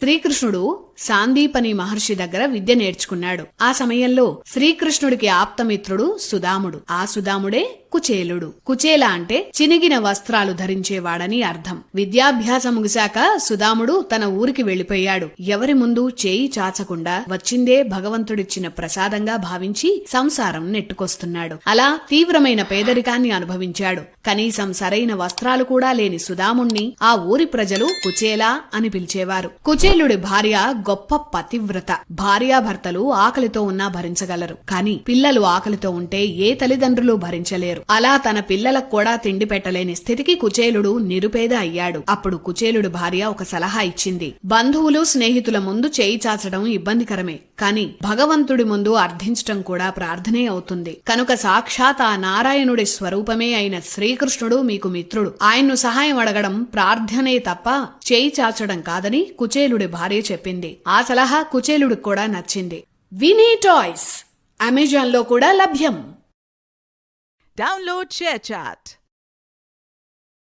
శ్రీకృష్ణుడు సాందీపని మహర్షి దగ్గర విద్య నేర్చుకున్నాడు. ఆ సమయంలో శ్రీకృష్ణుడికి ఆప్తమిత్రుడు సుదాముడు. ఆ సుదాముడే కుచేలుడు. కుచేల అంటే చినిగిన వస్త్రాలు ధరించేవాడని అర్థం. విద్యాభ్యాసం ముగిశాక సుదాముడు తన ఊరికి వెళ్లిపోయాడు. ఎవరి ముందు చేయి చాచకుండా వచ్చిందే భగవంతుడిచ్చిన ప్రసాదంగా భావించి సంసారం నెట్టుకొస్తున్నాడు. అలా తీవ్రమైన పేదరికాన్ని అనుభవించాడు. కనీసం సరైన వస్త్రాలు కూడా లేని సుదాముణ్ణి ఆ ఊరి ప్రజలు కుచేలా అని పిలిచేవారు. కుచేలుడి భార్య గొప్ప పతివ్రత. భార్యాభర్తలు ఆకలితో ఉన్నా భరించగలరు, కాని పిల్లలు ఆకలితో ఉంటే ఏ తల్లిదండ్రులు భరించలేరు. అలా తన పిల్లలకు కూడా తిండి పెట్టలేని స్థితికి కుచేలుడు నిరుపేద అయ్యాడు. అప్పుడు కుచేలుడి భార్య ఒక సలహా ఇచ్చింది. బంధువులు స్నేహితుల ముందు చేయి చాచడం ఇబ్బందికరమే, కాని భగవంతుడి ముందు అర్థించటం కూడా ప్రార్థనే అవుతుంది. కనుక సాక్షాత్ ఆ నారాయణుడి స్వరూపమే అయిన శ్రీకృష్ణుడు మీకు మిత్రుడు. ఆయన్ను సహాయం అడగడం ప్రార్థనే తప్ప చేయి చాచడం కాదని కుచేలుడి భార్య చెప్పింది. ఆ సలహా కుచేలుడికి కూడా నచ్చింది. వినీ టాయ్స్ అమెజాన్ లో కూడా లభ్యం. Download ShareChat.